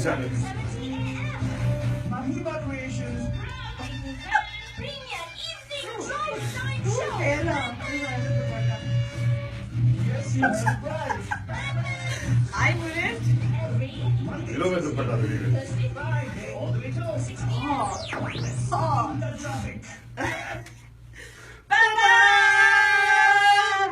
channel. 7:17 a.m. Mahima Creations. Premier Evening Drive Time Show. Yes, yes, right. I wouldn't. Every You know where the dupatta really is. Thursday, Friday, all the way till 6 p.m. Oh. the traffic. Ta-da!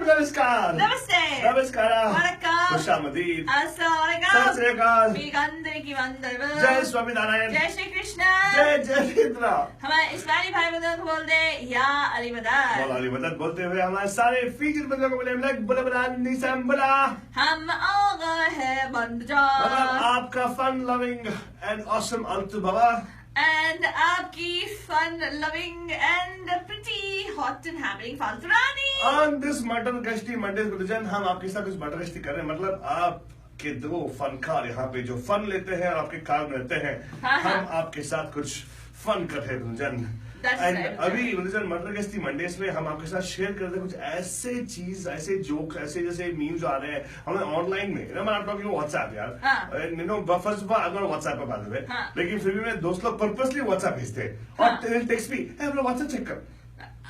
Namaskar. Namaste. Namaskara. Vanakkam. Khushamadid. Assalamualaikum. Sat Sri Akal. మీకందరికి వందలు. जय स्वामी नारायण. जय श्री कृष्ण. जय जयेंद्र. हमारे इस्लामी भाई बंधुओं को बोल दे या अली मदद. मौला अली मदद बोलते हुए हमारे सारे फीचर बंदों को बोले लग बुला बुला निसंबला. हम आ गए हैं बंदजान. मतलब आपका फन लविंग एंड ऑसम अंतु बाबा. And आपकी fun loving and pretty hot and happening फालतू रानी. On this मटर गश्ती मंडे गुरुजन हम आपके साथ कुछ मटर गश्ती कर रहे हैं. मतलब आपके दो फनकार यहाँ पे जो फन लेते हैं और आपके कार में रहते हैं. हाँ, हाँ. हम आपके साथ कुछ फन करते हैं गुरुजन. That's And right. अभी गुरुजन मटर गश्ती मंडेज में हम आपके साथ शेयर करते हैं कुछ ऐसे चीज ऐसे जोक ऐसे जैसे मीम जो आ रहे हैं हमें ऑनलाइन में. I'm not talking व्हाट्सएप यार. हाँ. You know first of all I'm not WhatsApp पे बात है. हाँ. लेकिन फिर भी मैं दोस्त लोग पर्पसली व्हाट्सएप भेजते हैं हाँ. और text me hey bro WhatsApp चेक कर.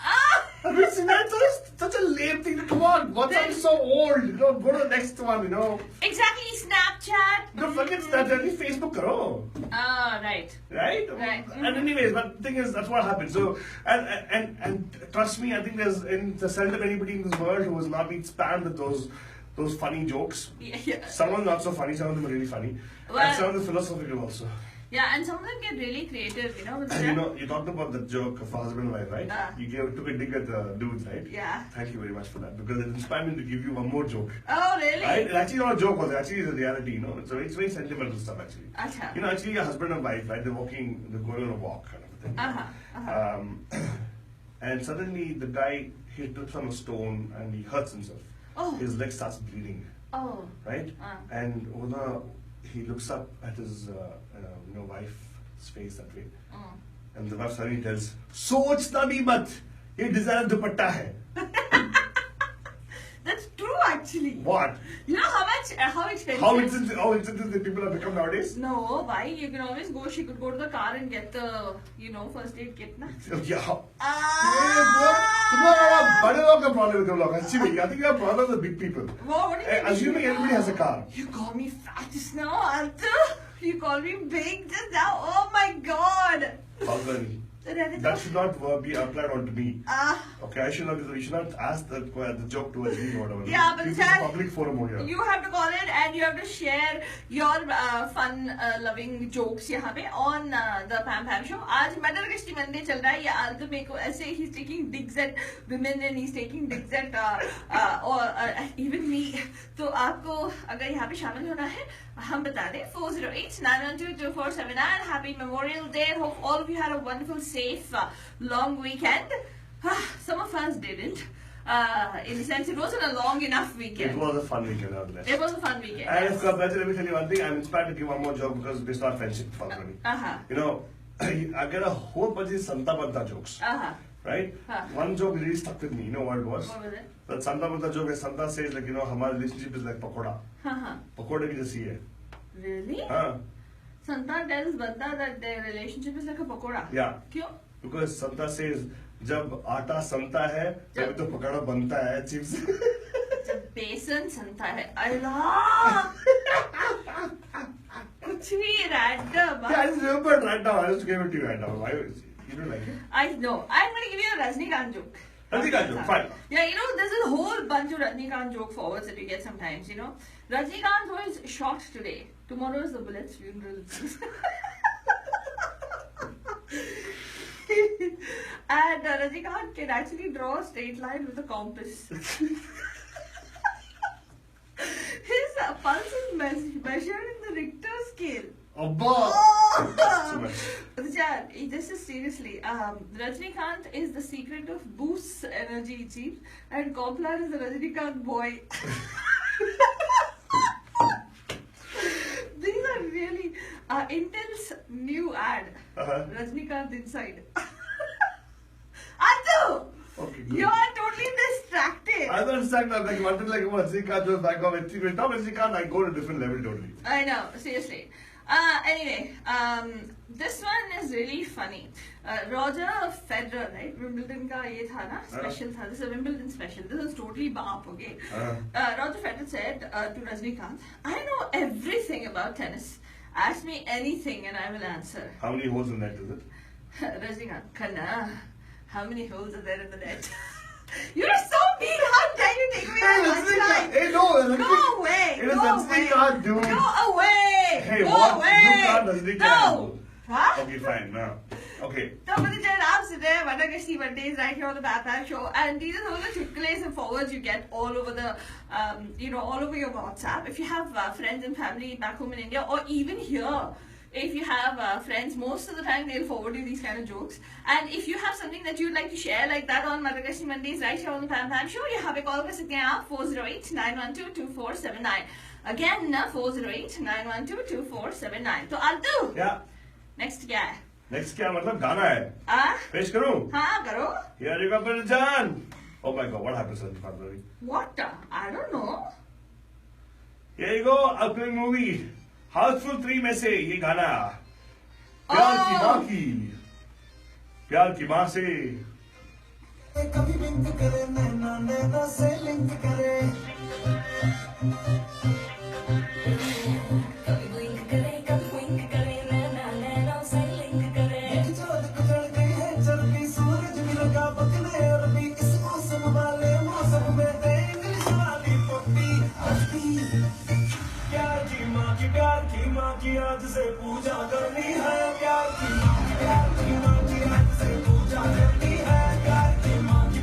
Ah! I mean, see, that's such a lame thing. Come on, WhatsApp is so old. You know, go to the next one, you know. Exactly, Snapchat. Don't forget Snapchat, Facebook karo. Ah, right. Right? Right. And anyways, but the thing is, that's what happens. So, and trust me, I think there's seldom anybody in this world who has not been spammed with those funny jokes. Yeah. Some of them not so funny, some of them are really funny. Well- And some of them philosophical also. Yeah, and some of them get really creative, you know. with And you that. know, you talked about the joke of husband and wife, right? Ah. You took a dig at the dudes, right? Yeah. Thank you very much for that because it inspired me to give you one more joke. Oh, really? Right? It's actually not a joke, also. Actually, it's a reality, you know. It's very sentimental stuff, actually. Acha. You know, actually, a husband and wife, right? They're going on a walk, kind of a thing. Uh-huh. And suddenly, the guy, he trips on a stone and he hurts himself. Oh. His leg starts bleeding, Oh. right? Ah. And he looks up at his, wife's face that way. Mm. And the wife suddenly tells, "Sochna bhi mat, ye designer dupatta hai." That's true, actually. What? You know how expensive? How insensitive the people have become nowadays? No, why? You can always go. She could go to the car and get the, first aid kit, na. Yeah. Ah! तुम्हारा बड़े लोग का problem है तुम लोग. Actually, I think you have problem with big people. What do you mean? Assuming everybody has a car. You call me fat just now, Arthur. You call me big just now. Oh my God. Balgani. That should not be applied onto me. Ah. Okay, you should not ask the joke towards me or whatever. Yeah, but this is Chad, a public forum over here. You have to call it and you have to share your fun loving jokes यहाँ पे on the Pam Pam show. आज मटर गश्ती Monday चल रहा है. ये आलतू मेरे को ऐसे he's taking digs at women and he's taking digs at even me. तो आपको अगर यहाँ पे शामिल होना है हम बता दें 408-912-2479. Happy Memorial Day. Hope all of you had a wonderful, safe, long weekend. Some of us didn't. In the sense, it wasn't a long enough weekend. It was a fun weekend, nonetheless. It was a fun weekend. And yes. let me tell you one thing. I'm inspired to give one more joke because it's not friendship, Balgani. Uh-huh. You know, I get a whole bunch of Santa Banta jokes. Uh-huh. Right? Huh. One joke really stuck with me. You know what it was? What was it? That Santa Banta joke is Santa says like, our relationship is like pakoda. Uh-huh. Pakoda ki jaisi hai. Really? Huh? Santa tells Banta that their relationship is like a pakoda. Yeah. क्यों? Because Santa says, जब आटा संता है तभी तो पकौड़ा बनता है chips. जब बेसन संता है अल्लाह कुछ भी random. Yeah, I just remember it right now. I just gave it to you right now. Why? You don't like it? I know. I'm going to give you a Rajnikant joke. Rajnikant joke, fine. Yeah, there's a whole bunch of Rajnikant joke forwards that you get sometimes, Rajnikant was shot today. Tomorrow is the bullet's funeral. And Rajnikant can actually draw a straight line with a compass. His pulse is measured in the Richter scale. Abba! Oh! So much. Chad, this is seriously. Rajnikant is the secret of Boost's energy, it seems, and Koplar is the Rajnikant boy. These are really Intel's new ad. Uh-huh. Rajnikant inside. Atu! Okay, good. You are totally distracted. I don't understand that. Like, what is like Rajnikant just back off. When Rajnikant, I go to a different level totally. I know, seriously. Anyway, this one is really funny. Roger Federer, right? Wimbledon का ये था ना special था. This is a Wimbledon special. This is totally bop, okay? Roger Federer said to Rajnikant, "I know everything about tennis. Ask me anything and I will answer." How many holes in that is it? Rajnikant, Khanna, how many holes are there in the net? You're so mean. How dare you take me on my side? Hey, no, Go away. It is Go Rajnikant, away. dude. Go away. Hey, Go what? away. You can't Rajnikant. No. Huh? Okay, fine. Now, okay. So, for the Jayarabs today, Vanagashti Mondays right here on the Bapap Show, and these are all the chutkules and forwards you get all over the, all over your WhatsApp. If you have friends and family back home in India, or even here, if you have friends, most of the time they'll forward you these kind of jokes. And if you have something that you'd like to share like that on Vanagashti Mondays right here on the Bapap Show, you have a call कर सकते हैं आप 408-912-2479. Again, 408-912-2479. तो आलतू, Yeah. next क्या है? Next क्या मतलब गाना है? पेश करूं? हाँ करो. Here you go, Jahan. Oh my God, what happened, Sanjay Pandari? What? I don't know. Here you go, upcoming movie. Houseful 3 में से ये गाना. प्यार की माँ की. प्यार की माँ से. कभी बिंक करे नैना नैना से लिंक करे कभी ब्लिंक करे कभी विंक करे नैना नैना से लिंक करे जोर गुजर गई है चलती सूरज भी लगा पकने और भी इस मौसम वाले मौसम में दे इंग्लिश वाली पप्पी हस्ती प्यार की माँ की आज से पूजा करनी है प्यार की माँ की आज से पूजा करनी है प्यार की माँ की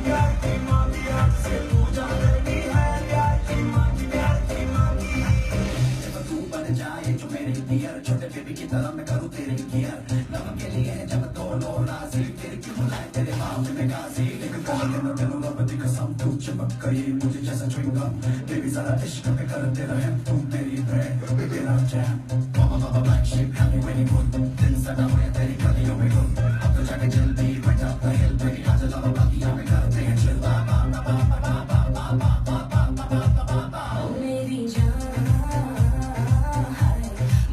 आज से पूजा करनी है प्यार की माँ की जब तू बन जाए जो मेरे डियर छोटे बेबी की तरह मैं करूँ तेरे केयर लव के लिए जब दोनों राजी तेरे की बुलाए तेरे मामले में गाजी लेकिन कल तेनों रब दी कसम तू चमक गई मुझे जैसा च्युइंगम बेबी जरा इश्क में कर तेरा है तू मेरी ब्रेड तेरा jam baa baa black sheep have you very good दिन सदा हुए तेरी गलियों में गुड अब तो जाके जल्दी बैठ up the hill baby आज लव बाकियां में करते हैं chill मेरी जान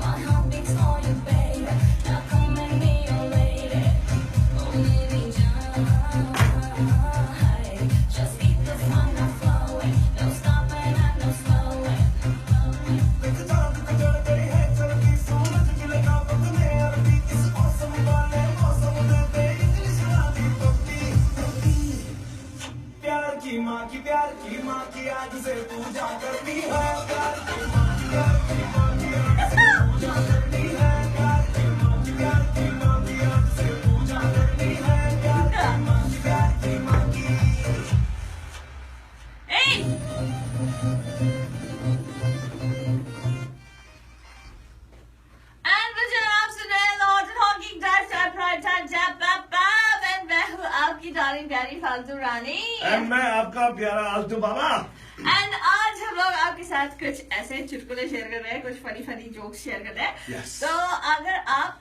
my heart beats for you baby now come and be your lady मेरी जान just keep the fun flowing no stopping and no slowing प्यार की माँ की आज से पूजा करनी है प्यार की माँ की आज से पूजा करनी है प्यार की माँ की आज से पूजा करनी है प्यार की माँ की Hey! And the Jayarabs today, Lord and Hockey Drive Time Prime Time Jab Bab Bab, and मैं हूँ आपकी darling प्यारी फालतू रानी. And मैं आपका प्यारा आलतू बाबा. And आज हम लोग आपके साथ कुछ ऐसे चुटकुले शेयर कर रहे हैं, कुछ फनी जोक्स शेयर कर रहे हैं. Yes. तो अगर आप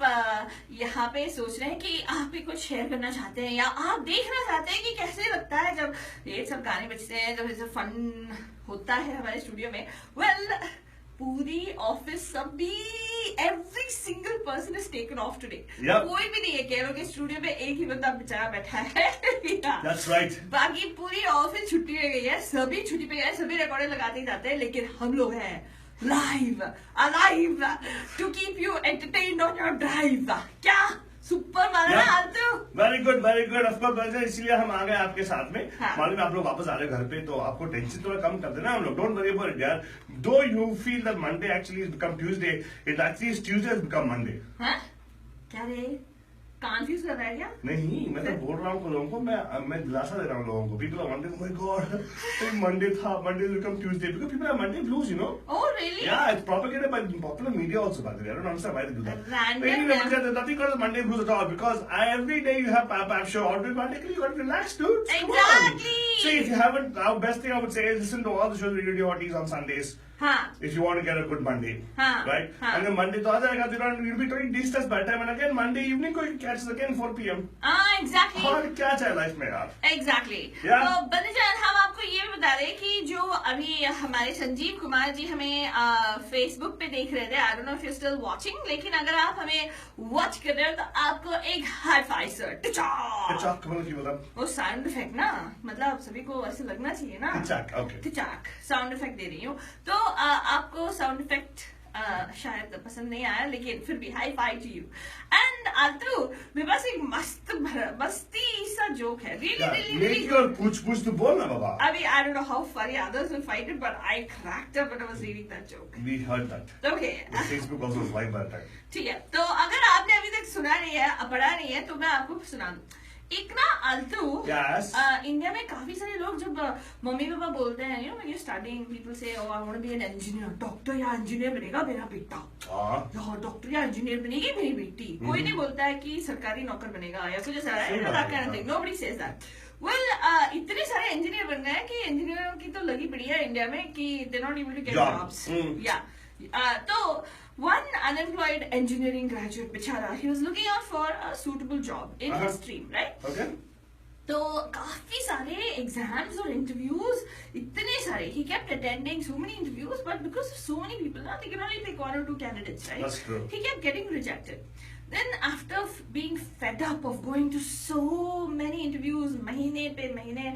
यहाँ पे सोच रहे हैं कि आप भी कुछ शेयर करना चाहते हैं या आप देखना चाहते हैं कि कैसे लगता है जब ये सब गाने बजते हैं, जब ऐसे फन होता है हमारे स्टूडियो में, well, पूरी ऑफिस सभी every single person is taken off today. Yep. कोई भी नहीं है, कह लो कि स्टूडियो में एक ही बंदा बेचारा बैठा है. That's right. बाकी पूरी ऑफिस छुट्टी में गई है, सभी छुट्टी पे गए, सभी रिकॉर्डिंग लगाते ही जाते हैं, लेकिन हम लोग हैं live alive to keep you entertained on your drive. क्या सुपर माना ना आलतू? Very good of course. इसलिए हम आ गए आपके साथ में. हाँ. मालूम है आप लोग वापस आ रहे घर पे, तो आपको टेंशन थोड़ा कम कर देना हम लोग. डोंट वरी अबाउट इट यार. दो you feel that Monday actually has become Tuesday, it actually is Tuesday has become Monday. हाँ? क्या रे? कंफ्यूज कर रहा है क्या? नहीं, मैं तो बोल रहा हूँ लोगों को, मैं दिलासा दे रहा हूँ लोगों को. People are wondering, oh my God, Monday था, Monday will become Tuesday, because people have Monday blues, you know. Oh really? Yeah, it's propagated by popular media also, by the way. I don't understand why they do that. Random, But anyway, yeah. there's nothing called Monday blues at all, because every day you have Bapap Show, automatically you got to relax, dude. Come on. Exactly. See, if you haven't, our best thing I would say is listen to all the shows, Radio Hotties on Sundays. हाँ. If you want to get a good Monday, हाँ, right? हाँ. And then Monday तो आ जाएगा, you'll be doing de-stress by time, and again Monday evening को you catch again 4 p.m. Exactly. और क्या चाहिए life में यार? Exactly. Yeah. तो बंदीजान हम आपको ये भी बता रहे कि जो अभी हमारे संजीव कुमार जी हमें फेसबुक पे देख रहे थे, I don't know if you're still watching, लेकिन अगर आप हमें वॉच कर रहे हो तो आपको एक हाई फाई सर Tichak, कमल की बोला? वो साउंड इफेक्ट ना, मतलब सभी को ऐसे लगना चाहिए ना, Tichak, okay. टिचाक साउंड इफेक्ट दे रही हूँ। तो आपको साउंड इफेक्ट शायद पसंद नहीं आया, लेकिन फिर भी high five to you. And आल्तू मेरे पास एक मस्ती सा जोक है, Make your पूछ तो बोल ना बाबा। अभी I don't know how funny others will find it, but I cracked up when I was reading that joke. We heard that. Okay. The Facebook also was live by that time. ठीक है, तो अगर आपने अभी तक सुना नहीं है, पढ़ा नहीं है, तो मैं आपको सुना दूं। एक ना आल्तू Yes. इंडिया में काफी सारे लोग जब मम्मी पापा बोलते हैं, you know, when you're studying, people say, oh, I want to be an engineer, doctor या इंजीनियर बनेगा मेरा बेटा, या डॉक्टर या इंजीनियर बनेगी मेरी बेटी। कोई नहीं बोलता है कि सरकारी नौकर बनेगा या कुछ ऐसा है, that kind of thing. Nobody says that. Well, इतने सारे इंजीनियर बन गए हैं कि इंजीनियरों की तो लगी पड़ी है इंडिया में कि they're not able to get jobs. Yeah. तो one unemployed engineering graduate बेचारा, he was looking out for a suitable job in his stream, right? Okay. तो काफी सारे एग्जाम्स और इंटरव्यूज, इतने सारे, he kept attending so many interviews, but because of so many people, they can only pick 1 or 2 candidates, right? That's true. He kept getting rejected. Then after being fed up of going to so many interviews, महीने पे महीने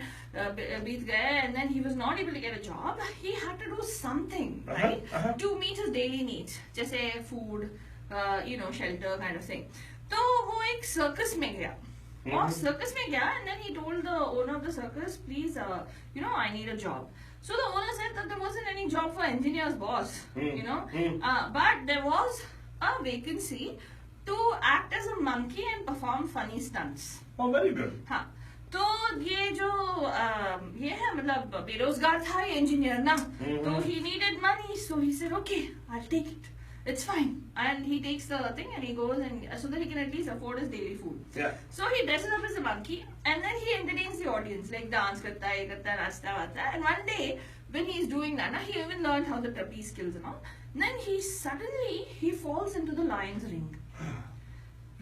बीत गए, and then he was not able to get a job, he had to do something, right? To meet his daily needs, जैसे food, you know, shelter kind of thing. तो वो एक circus में गया, और circus में गया, and then he told the owner of the circus, please, you know, I need a job. So the owner said that there wasn't any job for engineers, boss, you know, but there was a vacancy to act as a monkey and perform funny stunts. Oh, very good. हाँ, तो ये जो ये है, मतलब बेरोजगार था ये इंजीनियर ना, तो he needed money, so he said, okay, I'll take it. It's fine. And he takes the thing and he goes, and so that he can at least afford his daily food. Yeah. So he dresses up as a monkey and then he entertains the audience, like dance करता है, नाचता वाचता है. And one day when he's doing that, he even learned how the trapeze skills and all. Then he falls into the lion's ring.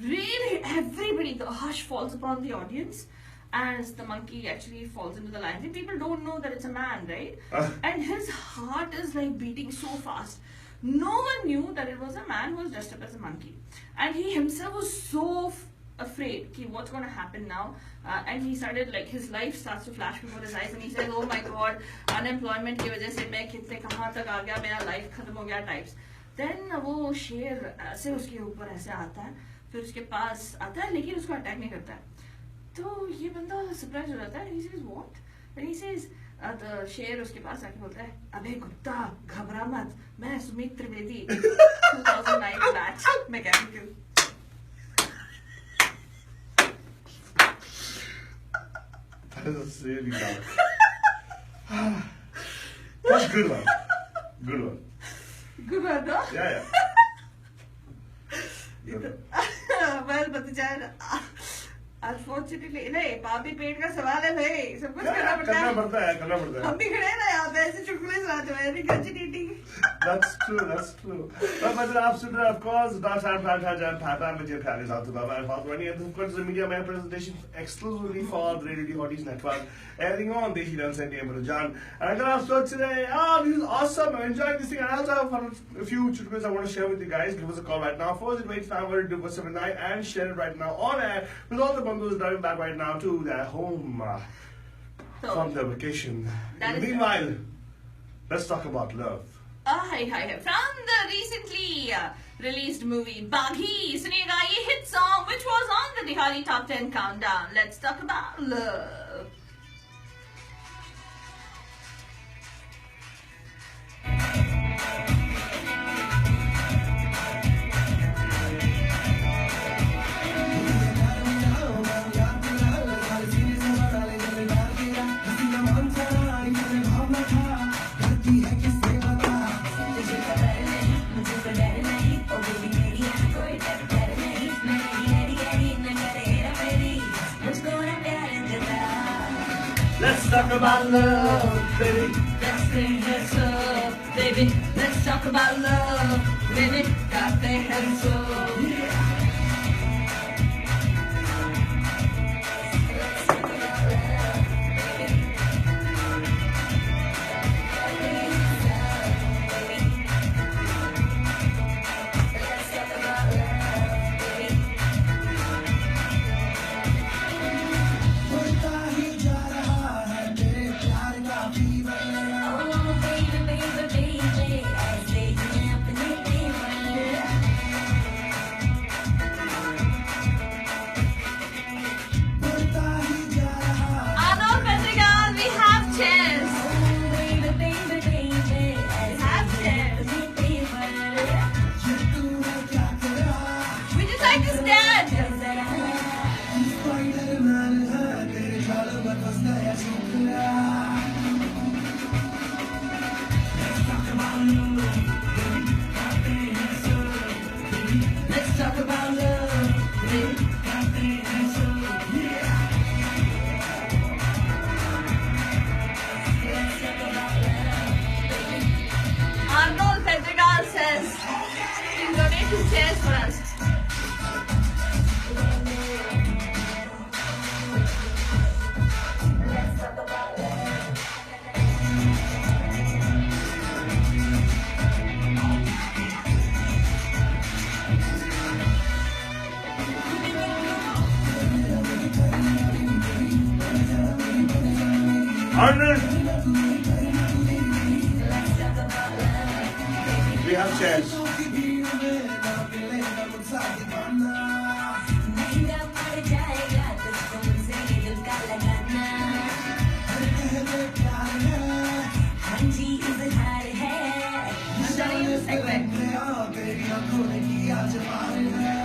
Really, everybody, the hush falls upon the audience as the monkey actually falls into the lion's ring. People don't know that it's a man, right? And his heart is like beating so fast. No one knew that it was a man who was dressed up as a monkey, and he himself was so afraid कि what's going to happen now, and he started, like, his life starts to flash before his eyes, and he says, oh my god, unemployment की वजह से मैं कितने कहाँ तक आ गया, मेरा life खत्म हो गया types. Then वो शेर ऐसे उसके ऊपर ऐसे आता है, फिर उसके पास आता है, लेकिन उसको अटैक नहीं करता है. तो ये बंदा सरप्राइज हो जाता है, he says what, and he says the शेर उसके पास आके बोलता है, अबे कुत्ता घबरा मत, मैं Sumit Trivedi 2009 batch mechanical. That is really dark. That's a good one. Good one. Good one, no? Yeah. Good one. Well, but unfortunately नहीं, पापी पेट का सवाल है भाई, सब कुछ करना पड़ता है. करना पड़ता है. हम भी खड़े हैं ना यहाँ पे ऐसे चुटकुले सुनाते हुए, नहीं continuity. That's true. But after of course, that's our plan. Papa with your palace out to Baba and Father. And of course, the Media Man presentation exclusively for the Radio Hotties Network. Everything on Deshi Dance and Deemar Jan. And I got so today, this is awesome. I'm enjoying this thing. And I also have a few chutkules I want to share with you guys. Give us a call right now. 408-500-279 and share it right now on air with all the bungalows driving back right now to their home from their vacation. Meanwhile, let's talk about love. Hi. From the recently released movie Baghi, सुनिएगा ये hit song which was on the Diwali Top 10 countdown. Let's talk about love. Let's talk about love, baby. Let's bring this up. baby. Let's talk about love, baby. Got the head so. बढ़ता ही जा रहा है तेरे प्यार का fever Oh, baby, baby, baby, ऐसे ही अपने तेवर। बढ़ता ही जा रहा है Arnold Madrigal, we have chairs. Oh, baby, baby, baby, We have chairs. ऐसे तेवर। ये तूने क्या करा We just like to stand. Spiderman है तेरे जाल में फंस गया शुक्रिया Let's talk about love, baby. Arnold Madrigal says he'll donate his chairs for us. Arnold! We have chairs. महंगा पड़ जाएगा तुझको मुझसे दिल का लगाना। हाँ जी, इजहार है। I'm telling you the segment. तेरी आंखों ने किया जवान है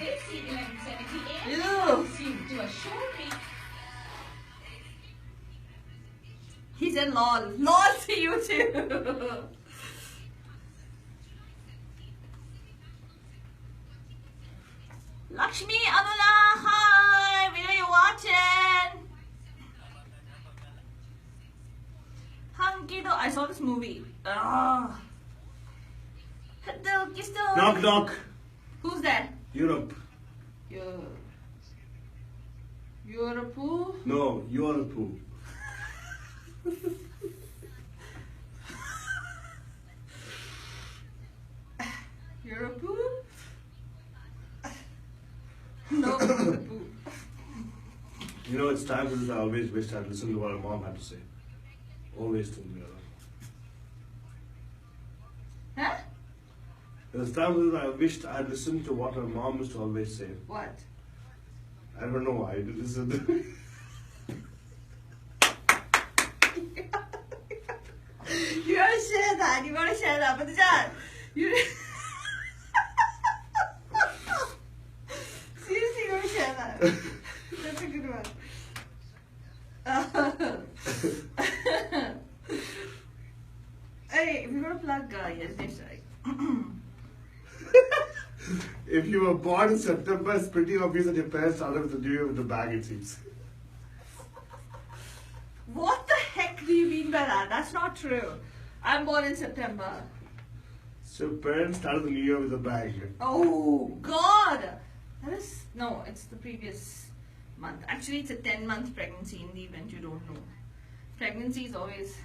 This is 11:78. Ew. To a short break. He said lol. Lol to you too. Lakshmi Anula, hi. We know you're watching. Hankido. I saw this movie. Ah. Knock, knock. Who's that? Europe. You're a poo? No, you're a poo. You're a poo? No, you're a poo. You know, it's time for this. I always wished I'd listened to what her mom had to say. Always to me. Huh? There's times when I wished I'd listened to what her mom used to always say. What? I don't know why I did listen. You gotta share that. You gotta share that. But Dad, you seriously you gotta share that. That's a good one. Hey, we're gonna plug yesterday's strike. If you were born in September, it's pretty obvious that your parents started with the new year with the bag, it seems. What the heck do you mean by that? That's not true. I'm born in September. So parents started the new year with a bag. Oh God! That is no, it's the previous month. Actually, it's a 10-month pregnancy in the event you don't know. Pregnancy is always.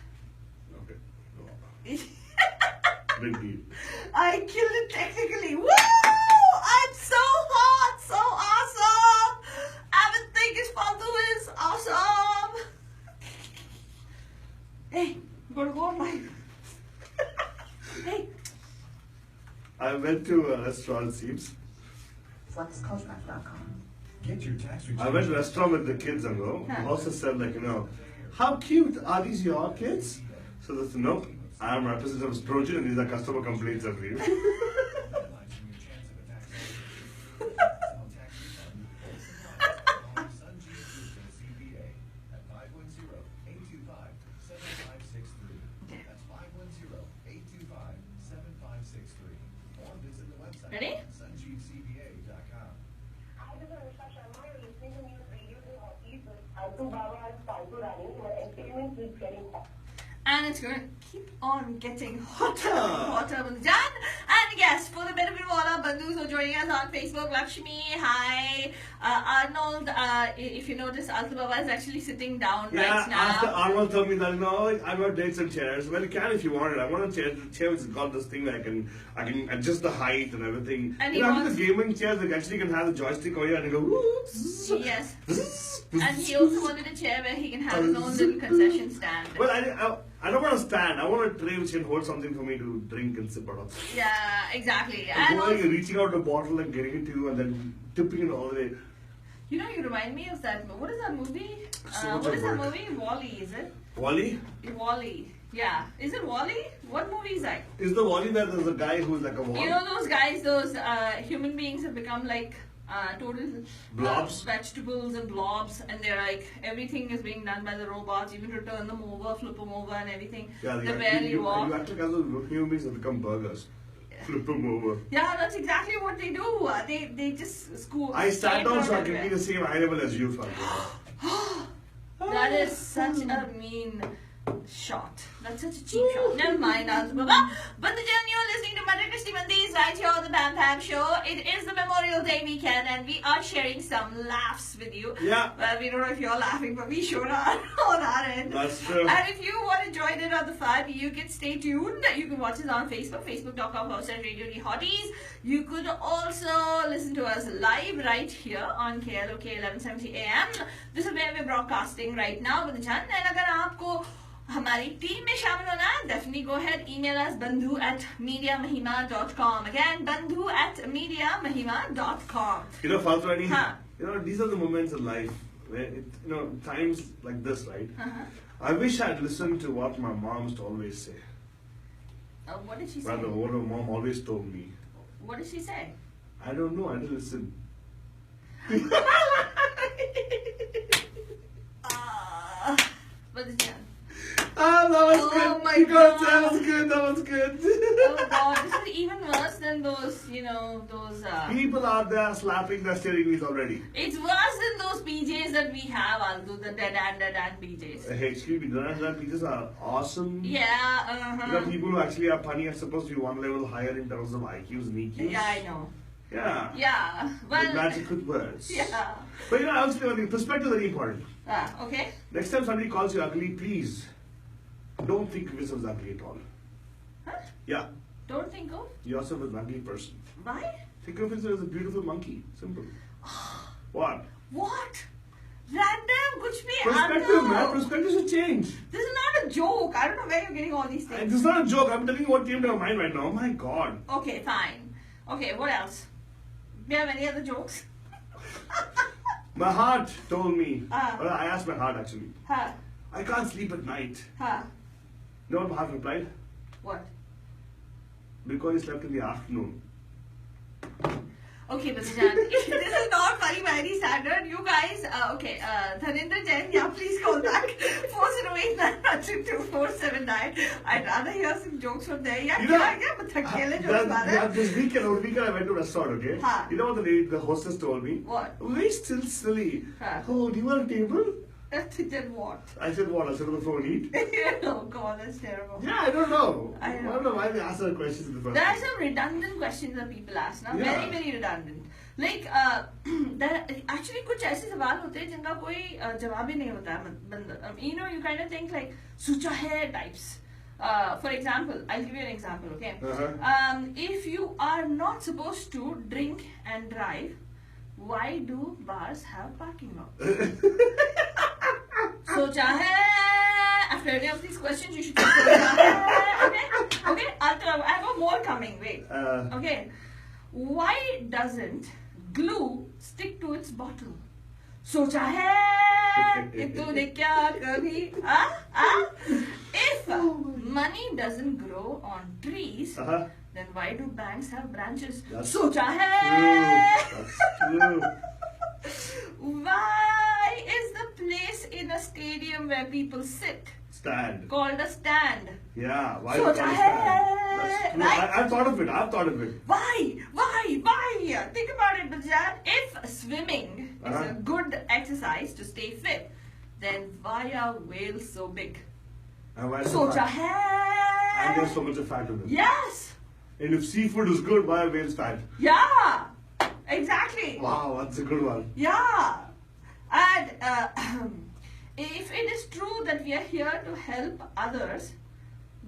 Okay. No. Big deal. I killed it technically. Woo! I'm so hot, so awesome. Everything is Faltu is awesome. Hey, I'm gonna go on my. Hey. I went to a restaurant, seems. FlexCultureMath.com. Get your tax return. I went to a restaurant with the kids and go. The hostess said, like, how cute are these your kids? So they said, nope, I am representative of Progen and these are customer complaints of you. Ready? SunSheetCPA.com. Hi, this is Anushka Sharma. You're listening to News Radio to Hotties with Altu Baba and Faltu Rani. Your entertainment is getting hot. And it's going to keep on getting hotter and hotter with Jan. And yes, for the benefit of all our bandhus who are joining us on Facebook, Lakshmi, hi. Arnold, if you notice, Altu Baba is actually sitting down right now. After Arnold told me that, I'm going to take some chairs. Well, you can if you want it. I want a chair which has got this thing where I can adjust the height and everything. And you he know, wants- the gaming chairs that actually can have the joystick over here and go, woo. Yes. And he also wanted a chair where he can have his own little concession stand. Well, I don't want to stand. I want a tray which can hold something for me to drink and sip out of. Yeah, exactly. And And going also, and reaching out a bottle and getting it to you and then tipping it all the way. you remind me of that. What is that movie? So much What is of that work. movie? Wall-E, is it? Wally? Wall-E. Yeah. Is it Wall-E? What movie is that? Is the Wally that there's a guy who's like a wall? You know those guys, those human beings have become like total Blobs? vegetables and blobs, and they're like everything is being done by the robots, even to turn them over, flip them over, and everything. Yeah, they barely you walk. act like as though human beings have become burgers. Flip them over. Yeah, that's exactly what they do. They just school. I sat down so I can be everywhere. the same eye level as you, Father. That is such a mean shot. That's such a cheap shot. Never mind, Altu Baba. But the journey you're listening to Mother Christy Mandis right here on the Bam Bam Show. It is the Memorial Day weekend and we are sharing some laughs with you. Yeah. Well, we don't know if you're laughing, but we sure are on our end. That's true. And if you want to join in on the fun, you can stay tuned. You can watch us on Facebook, facebook.com/Radio D Hotties. You could also listen to us live right here on KLOK 1170 AM. This is where we're broadcasting right now with the Jan. And अगर आपको हमारी team में शामिल होना है, definitely go ahead, email us bandhu@mediamahima.com. Again, bandhu@mediamahima.com. You know, Father, Huh. these are the moments in life where, times like this, right? Uh-huh. I wish I'd listened to what my mom used to always say. What did she say? Rather, what my mom always told me. What did she say? I don't know, I didn't listen. What did Jan? Ah, that was Oh good. my That God. was good. That was good. Oh god, this is even worse than those, those. People out there slapping their steering wheels already. It's worse than those PJs that we have, Aldo, the dead and PJs. Hey, excuse me, the teachers are awesome. Yeah, You know, people who actually are funny are supposed to be one level higher in terms of IQs and EQs. Yeah, I know. Yeah. Yeah, With well. magic with words. Yeah. But obviously, the perspective is very important. Okay. Next time somebody calls you ugly, please don't think of yourself as ugly at all. Huh? Yeah, Don't think of. yourself as an ugly person. Why? Think of yourself as a beautiful monkey. Simple. What? What? Random, kuch bhi, Perspective, Aldo. man. Perspective should change. This is not a joke. I don't know where you're getting all these And things. this is not a joke. I'm telling you what came to my mind right now. Oh my god. Okay, fine. Okay, what else? Do you have any other jokes? My heart told me. Ah. Well, I asked my heart actually. Huh? I can't sleep at night. Huh? You know what my heart replied? What? Because you slept in the afternoon. Okay, Mr. Jan, this is not funny by any standard. You guys, Dhanendra Jain, yeah, please call back 4089-2479. I'd rather hear some jokes from there. Yeah, You know, thakele jokes maara. this weekend I went to a restaurant, okay? Huh. You know what the hostess told me? What? Very still silly. Huh. Oh, do you want a table? Then what? I said, what? I said on the phone, eat? Oh God, that's terrible. Yeah, I don't know. I know. don't know why they ask that questions in the first There are place. some redundant questions that people ask now. Yeah. Very, very redundant. Like, there actually कुछ ऐसे सवाल होते हैं जिनका कोई जवाब ही नहीं होता है बंदा. You kind of think like सूचा है types. For example, I'll give you an example, okay? Uh-huh. If you are not supposed to drink and drive, why do bars have parking lot? सोचा है. After any of these questions, you should just सोचा है. Okay? I have more coming. Wait. Okay. Why doesn't glue stick to its bottle? सोचा है कि तूने क्या कभी If money doesn't grow on trees, Uh-huh. then why do banks have branches? That's सोचा True. है. That's true. Why is the place in a stadium where people sit Stand. called a stand. Yeah. Why So is it called a stand? That's true. right? I've thought of it. I've thought of it. Why? Think about it, Bajaj. If swimming is Uh-huh. a good exercise to stay fit, then why are whales so big? And why is it Socha fat? And hai. there's so much of fat in them. Yes. And if seafood is good, why are whales fat? Yeah. Exactly. Wow, that's a good one. Yeah. And if it is true that we are here to help others,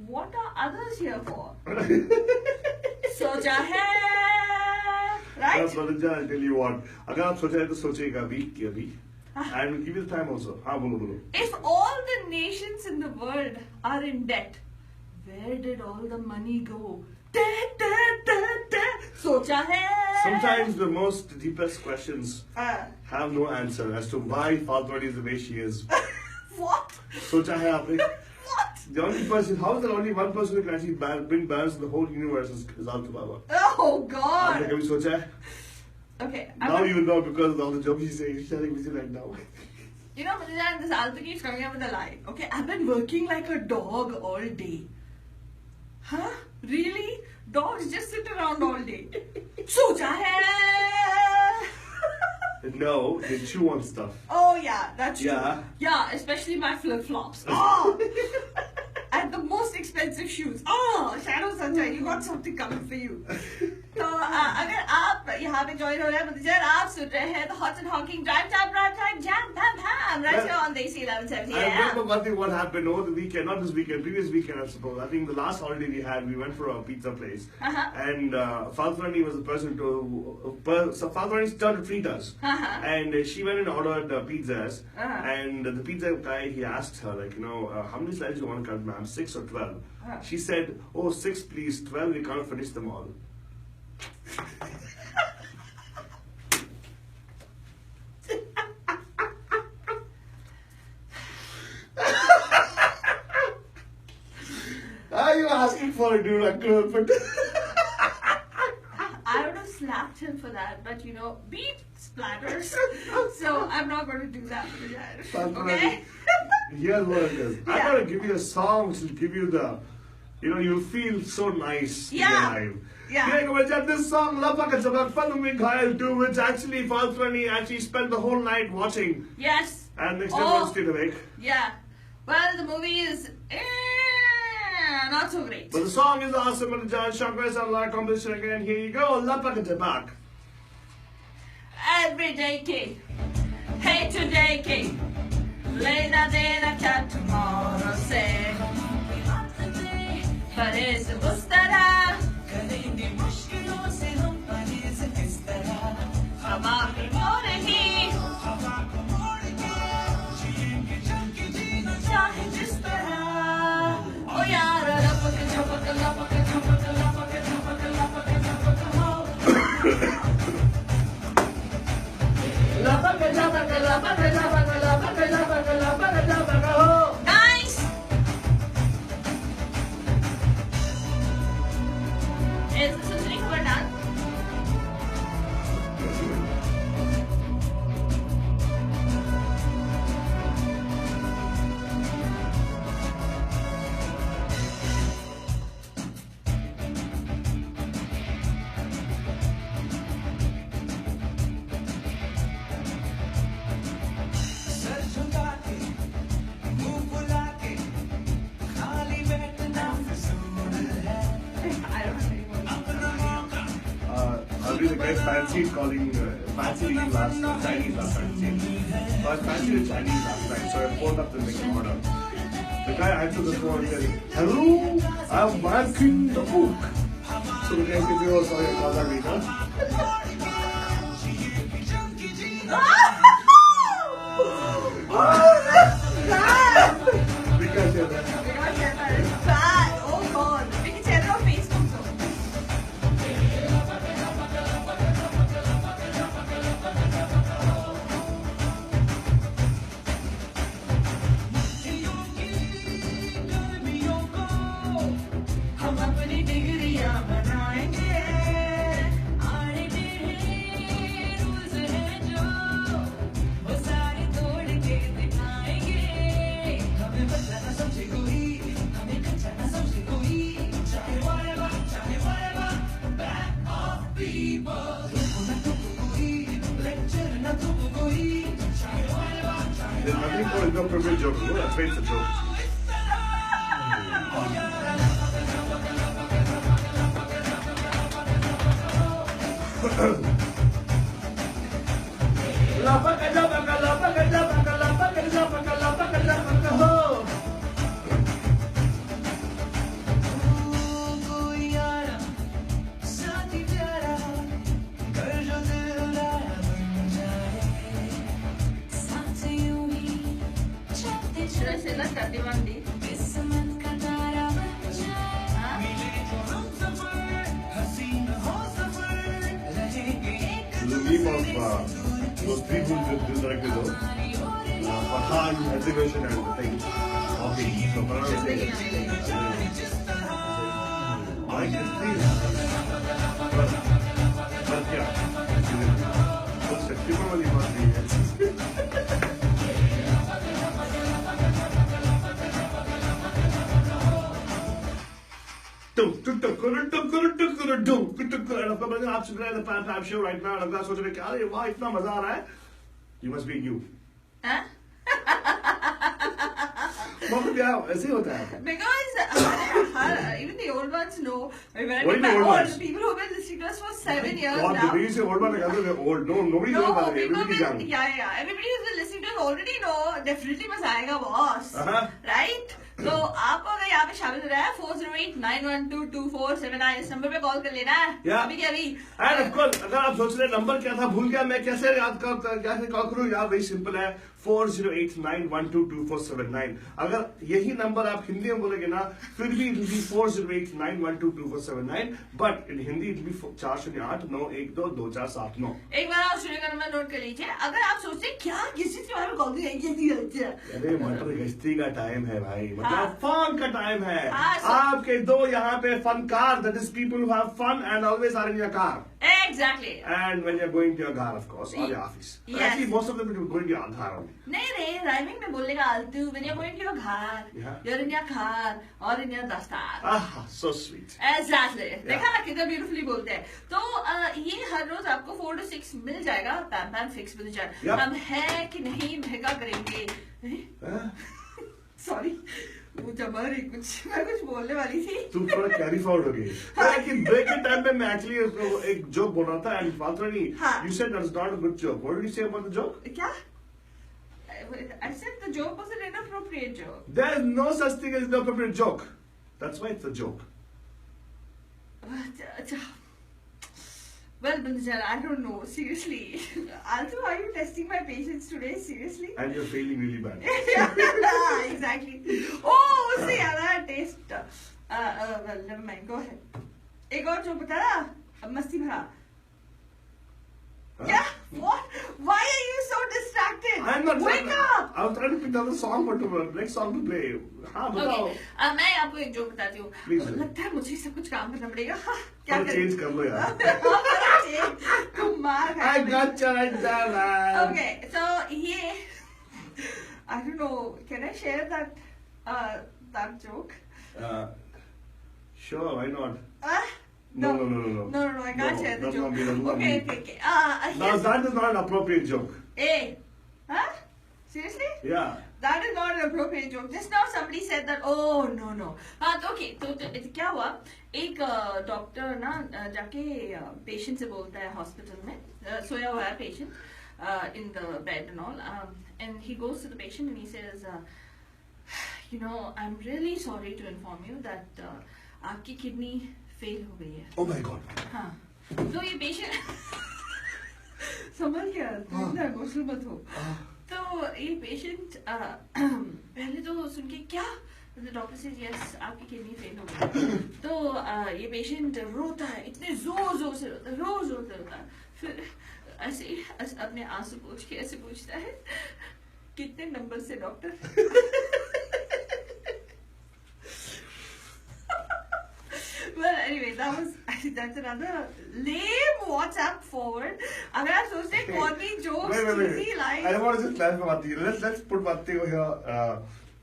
what are others here for? Socha hai. Right? That's what I'll tell you what. अगर आप सोचा है तो सोचेगा भी कि अभी. And we'll give you the time also. हाँ बोलो. If all the nations in the world are in debt, where did all the money go? Socha hai. Sometimes the most deepest questions Uh, have no answer as to why Faltwadi is the way she is. what? सोचा है आपने? What? The only person, how is there only one person who can actually bring balance in the whole universe is Altu Baba. Oh आपने God. कभी सोचा है? Okay. Now you know because of all the jokes he's saying. He's sharing with you right now. You know, Mujhan, this Alta keeps coming up with a lie. Okay, I've been working like a dog all day. Huh? Really? Dogs just sit around all day. Socha hai. No, they chew on stuff. Oh yeah, that's true. Yeah. Yeah, especially my flip-flops. Oh! And the most expensive shoes. Oh, Shadow Sunshine, you got something coming for you. तो अगर आप यहाँ पे join हो रहे हैं मतलब आप सुन रहे हैं the Hot and Hawking Drive Time Jam Bam Bam right here on Desi 1170 I AM. remember one thing what happened over the weekend, not this weekend, previous weekend I suppose. I think the last holiday we had, we went for a pizza place. Uh-huh. And Faltwani was the person so Faltwani started to treat us. Uh-huh. And she went and ordered pizzas. Uh-huh. And the pizza guy, he asked her, like, how many slices do you want to cut, ma'am? 6 or 12? Uh-huh. She said, oh, 6 please, 12, we can't finish them all. You asking for it, dude. I couldn't, but I would have slapped him for that, but you know, beep splatters. So I'm not going to do that for you guys. Okay? Here's what it is. I'm Yeah. gonna give you a song which will give you the, you'll feel so nice Yeah. in your life. Yeah. This song, Lapaka Chabak Falumi Ghayal 2, which actually Faltwani actually spent the whole night watching. Yes. And next day Oh. was stayed awake. Yeah. Well, the movie is not so great. But the song is awesome and John Shankar Allah composition again. Here you go, Lapaka Chabak. Every day king. Hey today king. Later than I can tomorrow say. But it's a bustara. करेंगे मुश्किलों से हम परहेज किस तरह हम आगे मोड़ेंगे हवा को मोड़ के जिएंगे जम के जीना चाहे जिस तरह ओ यार लपक झपक लपक झपक लपक झपक लपक झपक हो लपक झपक लपक झपक लपक झपक लपक झपक हो nice Is this a drink we're done? Sir झुका के मुंह फुला के खाली बैठना फिजूल है I don't have any more. अपना मौका I'll be the guy fancied calling, fancy eating Chinese last night. So I fancied Chinese last night, so I phoned up to make an order. The guy answered the phone and said, hello, I'm making the cook. So the guy said, oh, sorry, I called that later. Because you're there. Bad. Oh God. We can share it on Facebook though. गर्मियों को हम अपनी डिग्रियां बनाएंगे आड़े टेढ़े rules हैं जो वो सारे तोड़ के दिखाएंगे There's nothing called inappropriate joke. No, that's why it's a joke. कोई यारा साथी प्यारा कर जो दिलदार बन जाए साथ यूं ही चलते Should I say that 31 days? किस्मत का तारा बन जाए हाँ? मिले जो हम सफर हसीन हो सफर रहेंगे The name of those three fools that this director though. Farhan, Exhibition and the thing. Okay, so Farhan is saying I can see but yeah. So September वाली बात नहीं है. आप सुन रहे हैं पैम पैम शो राइट नाउ अगला सोच रहे हैं क्या अरे वाह इतना मजा आ रहा है यू मस्ट बी यू हाँ? मतलब क्या ऐसे ही होता है Because even the old ones know. When I What mean do you by mean old old, ones? people who have been listening to us for 7 years God, now. the way you say old man like they're old. No, nobody's No, old by the way. people Everybody's will, young. yeah. Everybody who's been listening to us already know. Definitely मजा आएगा boss. Right? तो आपको अगर यहाँ पे शामिल हो रहा है 408-912-2479 इस नंबर पे कॉल कर लेना है Yeah. अभी के अभी And of course, अगर आप सोच रहे हैं नंबर क्या था भूल गया मैं कैसे याद कर कैसे कॉल करूँ यार वही सिंपल है 408-912-2479 अगर यही नंबर आप हिंदी में बोलेंगे ना फिर भी it will be 408-912-2479 but in Hindi it will be 408-912-2479 एक बार आप स्टूडियो का नंबर नोट कर लीजिए अगर आप सोचते हैं क्या किस चीज के बारे में कॉल किया अरे मटर गश्ती का टाइम है भाई मतलब हाँ। फन का टाइम है हाँ, आपके दो यहाँ पे फनकार that is people who have fun and always are in your car Exactly. and when you're going to your car of course or your office Yes. actually most of them are going to your car only नहीं rhyming में बोलने का आलतू when you're going to your car Yeah. you're in your car or in your दस्तार ah so sweet Exactly. देखा ना कितना beautifully बोलते हैं तो ये हर रोज आपको 4 to 6 मिल जाएगा पैम पैम फिक्स विद जॉन Yep. हम है कि नहीं महंगा करेंगे Huh? सॉरी वो जमा रही कुछ मैं कुछ बोलने वाली थी तुम थोड़ा कैरी फॉरवर्ड हो गई लेकिन ब्रेक के टाइम पे मैं एक्चुअली एक जोक बोल रहा था एंड फाल्तुनी हाँ. you said that's not a good joke what did you say about the joke क्या I said the joke was an inappropriate joke there's no such thing as inappropriate joke that's why it's a joke Well, Binjan, I don't know. Seriously. Also, are you testing my patience today? Seriously? and you're failing really bad Yeah, exactly. Oh, see, that taste. Well, never mind. Go ahead. एक और जो बता रहा मस्ती भरा Huh? क्या what why are you so distracted I'm not wake up I was trying to pick another song but next song to play हाँ बताओ Okay, मैं आपको एक जोक बताती हूँ Please do. लगता है मुझे सब कुछ काम करना पड़ेगा हाँ, क्या थोड़ा करें चेंज कर लो यार तुम मार I got you right there man Okay, so ये I don't know. Can I share that joke? Sure why not No, No. I can't share the that's joke. not me, that's not Okay. me. Yes. that is not an appropriate joke Hey, huh? Seriously? yeah That is not an appropriate joke. Just now somebody said that. Oh no. हाँ तो okay. तो क्या हुआ? एक doctor ना जाके patient से बोलता है हॉस्पिटल में सोया हुआ है patient in the bed and all. And he goes to the patient and he says, you know, I'm really sorry to inform you that आपकी किडनी फेल हो गई है. oh my god हाँ. तो ये पेशेंट समझ गया. इतना इमोशनल मत हो. तो ये पेशेंट पहले तो सुन के क्या डॉक्टर से यस आपकी किडनी फेल हो गई तो ये पेशेंट रोता है इतने जोर से रोता है रोता है फिर ऐसे अपने आंसू पोंछ के ऐसे पूछता है कितने नंबर से doctor Well, anyway, that's another lame WhatsApp forward. अगर आप सोचते हैं कौन भी jokes cheesy like I want to just clarify one thing. Let's put one thing over here.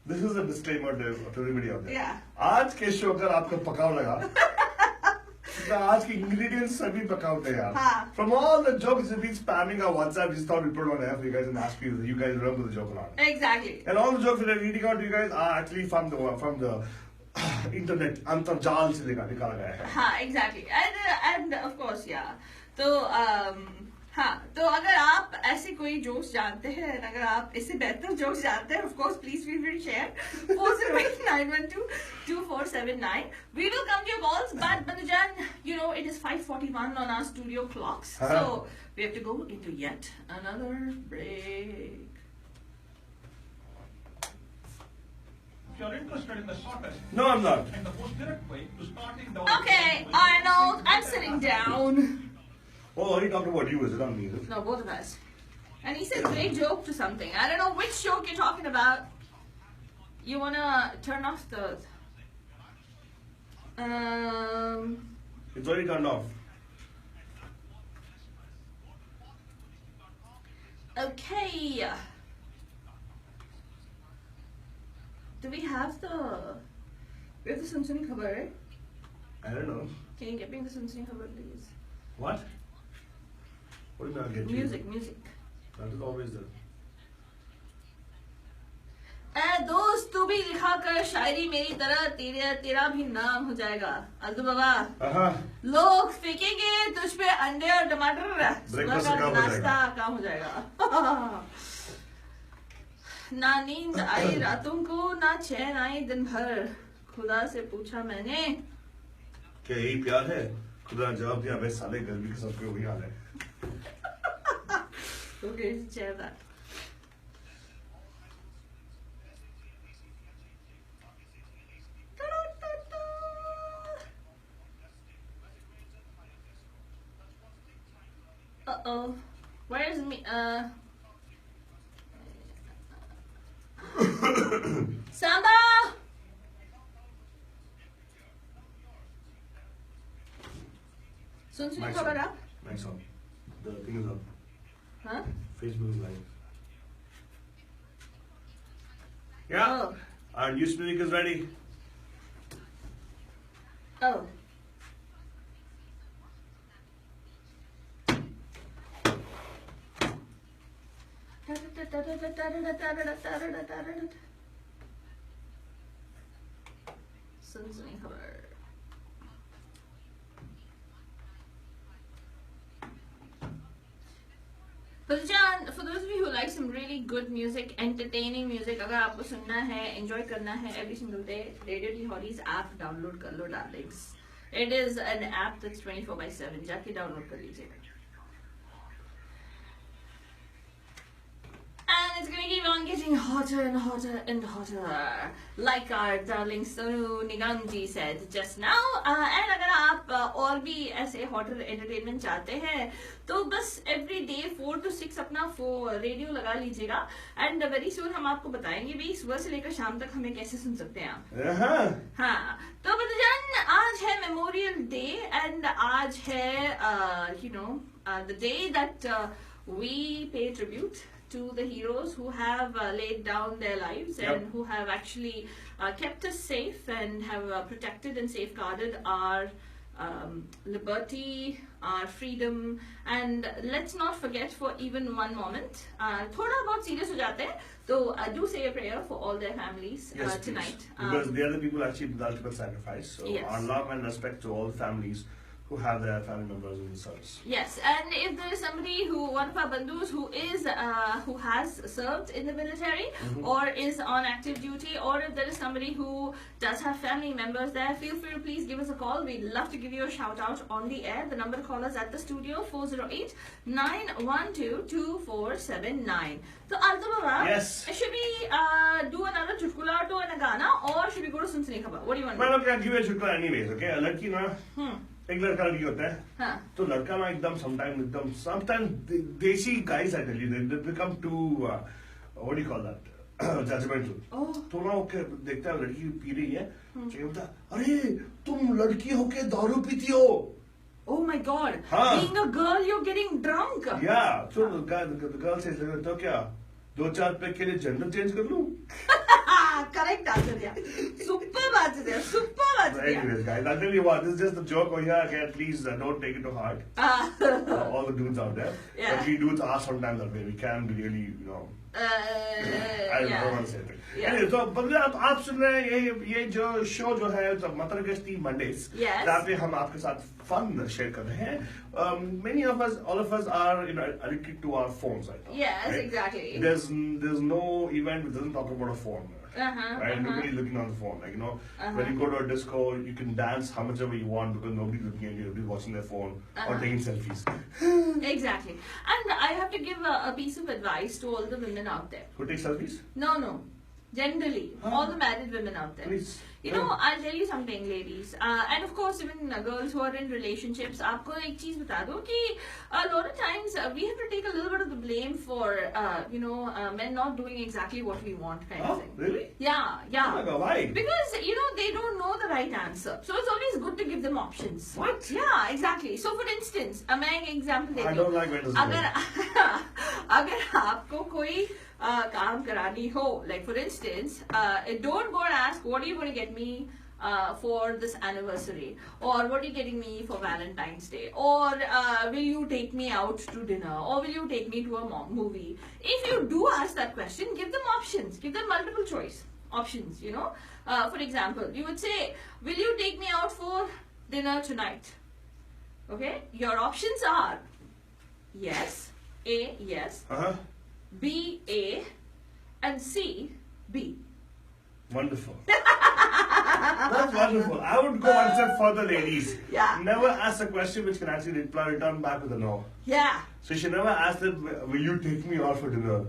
This is a disclaimer to everybody out there. Yeah. आज के show अगर आपको पकाव लगा आज के ingredients सभी पका होते हैं यार. हाँ. From all the jokes we've been spamming our WhatsApp, we just thought we put it on air for you guys and ask you guys remember the joke or not. Exactly. And all the jokes that I'm reading out to you guys are actually from the internet, अंतरजाल से निकाला गया है. हाँ, exactly. And of course, yeah. तो हाँ, तो अगर आप ऐसे कोई जोक्स जानते हैं, अगर आप इससे बेहतर जोक्स जानते हैं, of course, please feel free to share. 408-912-2479. We will come to your calls, but Bandujan, you know, it is 5:41 on our studio clocks, so we have to go into yet another break. If you're interested in the shortest No, I'm not. and the most direct way to starting down. Okay, Arnold, I'm sitting down. Oh, he talked about you, is it on me? Is it? No, both of us. And he said great joke to something. I don't know which joke you're talking about. You wanna turn off the It's already turned off. okay. Do we have the Sunsuni Khabar, right? I don't know. Can you get me the Sunsuni Khabar, please? What? What did I get you? Music. That is always there. ए दोस्त तू भी लिखा कर शायरी मेरी तरह, तेरा भी नाम हो जाएगा. अल्दू बाबा, लोग फेंकेंगे तुझ पे अंडे और टमाटर, Breakfast सुबह काम का हो नाश्ता काम हो जाएगा. ना नींद आई रातों को, ना चैन आई दिन भर, खुदा से पूछा मैंने. क्या यही प्यार है? खुदा ने जवाब दिया, भाई साले गर्मी के सबके वही हाल है. Okay, share that. Uh-oh. Where's me? Samba! Sunsuni Mike's Khabar on. up? Mike's on. The thing is up. Huh? Facebook is live. Yeah. Oh. Our news music is ready. Oh. Sunsuni Khabar. But Jan, for those of you who like some really good music, entertaining music, अगर आपको सुनना है, enjoy करना है every single day, Radio T Hotties app download कर लो darlings. It is an app that's 24/7. जाके download कर लीजिएगा. And it's gonna keep on getting hotter and hotter and hotter, like our darling Sonu Nigam ji said just now. And अगर आप और भी ऐसे hotter entertainment चाहते हैं, तो बस every day 4 to 6 अपना रेडियो लगा लीजिएगा. And very soon हम आपको बताएंगे भी सुबह से लेकर शाम तक हमें कैसे सुन सकते हैं आप. हाँ, तो बदजान आज है Memorial Day and आज है the day that we pay tribute to the heroes who have laid down their lives and who have actually kept us safe and have protected and safeguarded our liberty, our freedom, and let's not forget for even one moment. थोड़ा बहुत serious हो जाते हैं, so do say a prayer for all their families Yes, tonight. Because they are the people actually the ultimate sacrifice. So Yes. our love and respect to all families who have their family members in the service. Yes, and if there is somebody one of our bandus who has served in the military or is on active duty, or if there is somebody who does have family members there, feel free to please give us a call. We'd love to give you a shout out on the air. The number to call us at the studio 408-912-2479. So Alto Baba, Yes. should we do another chutkular to an Agana, or should we go to Sunsuni Khabar? What do you want to Well, okay, I'll give you a chutla anyways, okay? A लड़की ना एक लड़का लड़की होता है हाँ. तो लड़का ना एकदम sometimes देसी guys I tell you they become too what do you call that judgmental. तो ना ओके देखता है लड़की पी रही है तो बोलता अरे तुम लड़की होके दारू पीती हो. Oh my God! हाँ. Being a girl, you're getting drunk. Yeah, so the girl says तो क्या 2-4 पैक के लिए जेंडर चेंज कर लूं. Correct answer दिया. Superb answer दिया. Superb answer दिया. Anyways, guys, I'll tell you what, this is just a joke over here. Again, please don't take it to heart. All the dudes out there. Yeah. But we dudes are sometimes that way. We can be really, I don't want to say it. Yeah. Anyway, so बंदे आप सुन रहे हैं ये जो show जो है तो मटर गश्ती Mondays. Yes. जहाँ पे हम आपके साथ fun share कर रहे हैं. Many of us, all of us are addicted to our phones right now. Yes, right? exactly. There's no event that doesn't talk about a phone. Right? Nobody's looking on the phone. Like, when you go to a disco, you can dance how much ever you want because nobody's looking at you, nobody's watching their phone or taking selfies. Exactly. And I have to give a piece of advice to all the women out there. Who takes selfies? No. Generally, all the married women out there. Please. I'll tell you something, ladies. And of course, even girls who are in relationships, आपको एक चीज बता दूं कि a lot of times we have to take a little bit of the blame for, men not doing exactly what we want kind of thing. Really? Yeah. Oh my God, why? Because, they don't know the right answer. So it's always good to give them options. What? Yeah, exactly. So for instance, मैं एक example देती I हूँ. don't like when it doesn't अगर आपको कोई काम करानी हो, like for instance, don't go and ask what are you going to get me for this anniversary, or what are you getting me for Valentine's Day, or will you take me out to dinner, or will you take me to a movie. If you do ask that question, give them options, give them multiple choice options. For example, you would say, will you take me out for dinner tonight? Okay, your options are yes, A, yes, B, A, and C, B. Wonderful. That's wonderful. I would go one step further, ladies. Yeah. Never ask a question which can actually return back with a no. Yeah. So you should never ask them, will you take me out for dinner?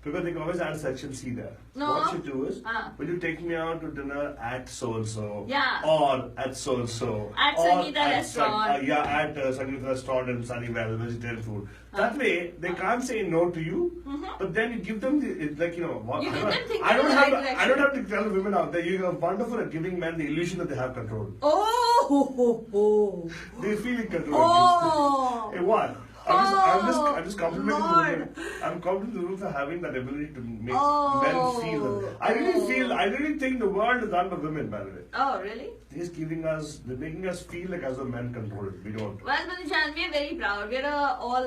Because they can always add section C there. No. What you do is, will you take me out to dinner at so-and-so? Yeah. Or at so-and-so. At or Sangeeta at restaurant. At Sangeeta restaurant in Sunnyvale, vegetarian food. That way, they can't say no to you, but then you give them what? You give them things I in don't the have right to, I don't have to tell the women out there, you are wonderful at giving men the illusion that they have control. Oh. They feel in control. Oh. Hey, what? I'm just complimenting the Lord. women. I'm complimenting the women for having that ability to make Oh. men feel that. I really think the world is run by women, by the way. Oh, really? They're making us feel like as though men control it. We don't. Well, Manishan, we're very proud. We're a all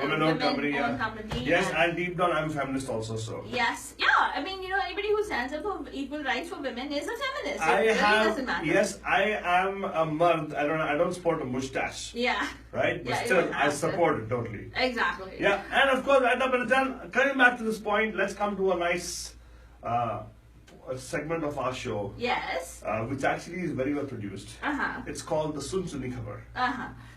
Women-owned company, yeah. company. Yes, and deep down, I'm a feminist also, so. Yes. Yeah. I mean, anybody who stands up for equal rights for women is a feminist. It really doesn't matter. Yes, I am a mard. I don't sport a mustache, Yeah. right? But Yeah, you still, don't I have to. support it totally. Exactly. Yeah, and of course, right up and down, coming back to this point, let's come to a nice segment of our show, Yes. which actually is very well produced. It's called the Sun Suni Khabar.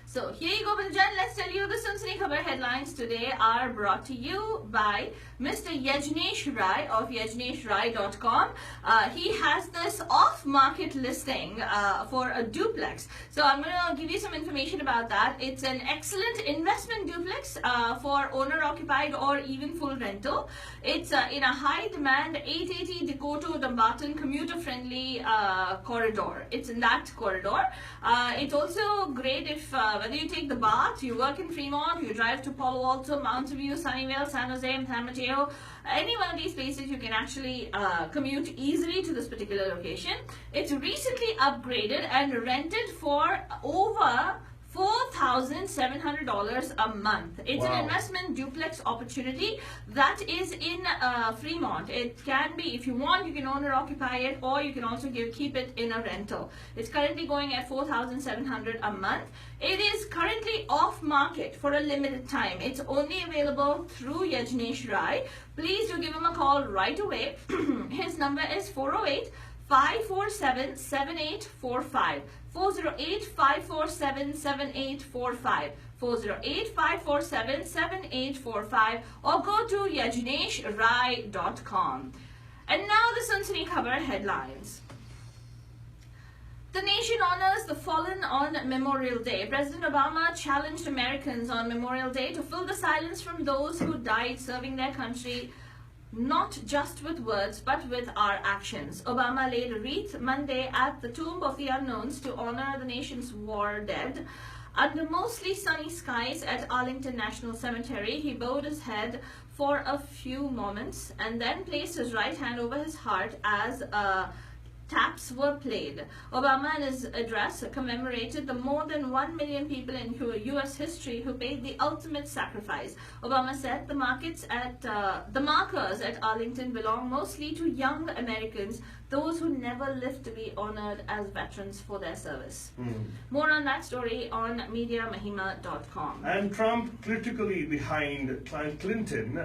So here you go, Banjan. Let's tell you the Sunsari Khabar headlines today are brought to you by Mr. Yajnesh Rai of yajneshrai.com. He has this off-market listing for a duplex. So I'm going to give you some information about that. It's an excellent investment duplex for owner-occupied or even full rental. It's in a high-demand 880 Dakota Dumbarton commuter-friendly corridor. It's in that corridor. It's also great if whether you take the bath, you work in Fremont, you drive to Palo Alto, Mountain View, Sunnyvale, San Jose, and San Mateo, any one of these places you can actually commute easily to this particular location. It's recently upgraded and rented for over $4,700 a month. It's an investment duplex opportunity that is in Fremont. It can be, if you want, you can own or occupy it, or you can also keep it in a rental. It's currently going at $4,700 a month. It is currently off market for a limited time. It's only available through Yajnesh Rai. Please do give him a call right away. His number is 408-547-7845. 408-547-7845. 408-547-7845, or go to yajneshrai.com. And now the Sunsari Khabar headlines. The nation honors the fallen on Memorial Day. President Obama challenged Americans on Memorial Day to fill the silence from those who died serving their country, not just with words, but with our actions. Obama laid a wreath Monday at the Tomb of the Unknowns to honor the nation's war dead. Under mostly sunny skies at Arlington National Cemetery, he bowed his head for a few moments and then placed his right hand over his heart as taps were played. Obama, in his address, commemorated the more than 1 million people in U.S. history who paid the ultimate sacrifice. Obama said the markers at Arlington belong mostly to young Americans, those who never lived to be honored as veterans for their service. More on that story on MediaMahima.com. And Trump critically behind Clinton.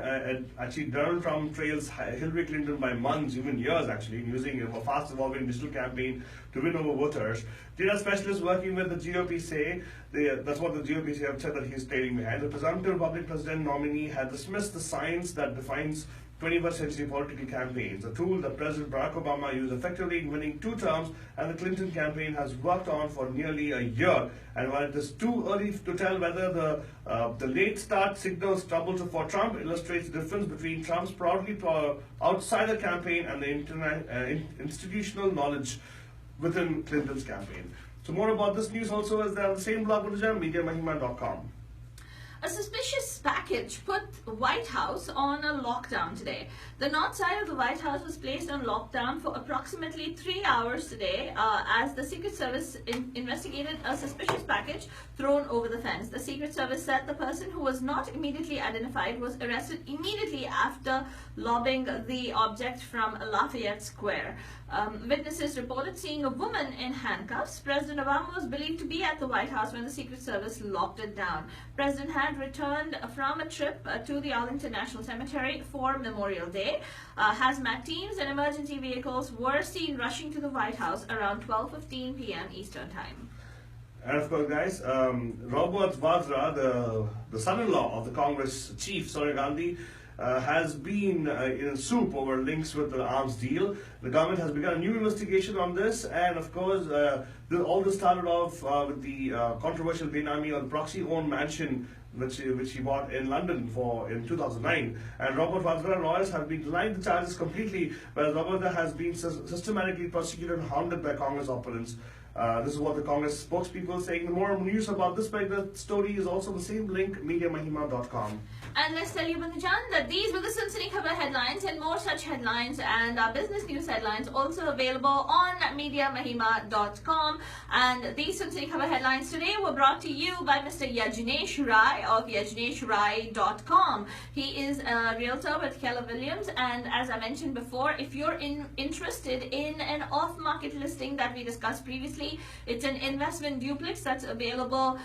Actually, Donald Trump trails Hillary Clinton by months, even years actually, using a fast evolving digital campaign to win over voters. Data specialists working with the GOP say, that's what the GOP have said, that he's trailing behind. The presumptive Republican president nominee had dismissed the science that defines 21st century political campaigns, a tool that President Barack Obama used effectively in winning 2 terms, and the Clinton campaign has worked on for nearly a year. And while it is too early to tell whether the late start signals trouble for Trump, illustrates the difference between Trump's proudly outsider campaign and the institutional knowledge within Clinton's campaign. So more about this news also is there on the same blog, MediaMahima.com. A suspicious package put White House on a lockdown today. The north side of the White House was placed on lockdown for approximately 3 hours today as the Secret Service investigated a suspicious package thrown over the fence. The Secret Service said the person, who was not immediately identified, was arrested immediately after lobbing the object from Lafayette Square. Witnesses reported seeing a woman in handcuffs. President Obama was believed to be at the White House when the Secret Service locked it down. President had returned from a trip to the Arlington National Cemetery for Memorial Day. Hazmat teams and emergency vehicles were seen rushing to the White House around 12:15 p.m. Eastern Time. And of course, guys, Robert Vadra, the son-in-law of the Congress chief, Sonia Gandhi, has been in a soup over links with the arms deal. The government has begun a new investigation on this, and of course, all this started off with the controversial Benami or the proxy-owned mansion which he bought in London in 2009. And Robert Vadra lawyers have been denying the charges completely, whereas Robert has been systematically prosecuted and hounded by Congress opponents. This is what the Congress spokespeople saying. More news about this story is also the same link, MediaMahima.com. And let's tell you, Bandajan, that these were the Sunsini Khabar headlines, and more such headlines and business news headlines also available on MediaMahima.com. And these Sunsini Khabar headlines today were brought to you by Mr. Yajnesh Rai of YajneshRai.com. He is a realtor with Keller Williams, and as I mentioned before, if you're interested in an off-market listing that we discussed previously, it's an investment duplex that's available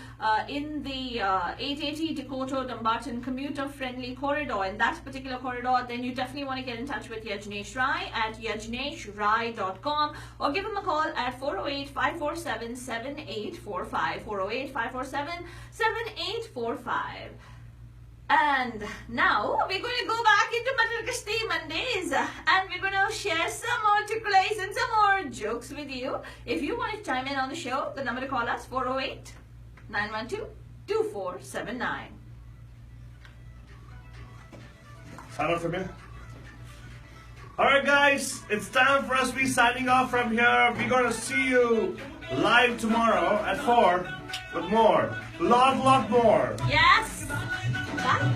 in the 880 Dakota Dumbarton commuter-friendly corridor. In that particular corridor, then you definitely want to get in touch with Yajnesh Rai at YajneshRai.com or give him a call at 408-547-7845. 408-547-7845. And now we're going to go back into Matar Kashti Mondays, and we're going to share some more tukulais and some more jokes with you. If you want to chime in on the show, the number to call us 408-912-2479. Sound out from here? Alright guys, it's time for us to be signing off from here. We're going to see you live tomorrow at 4 with more. Lot more. Yes! Bye.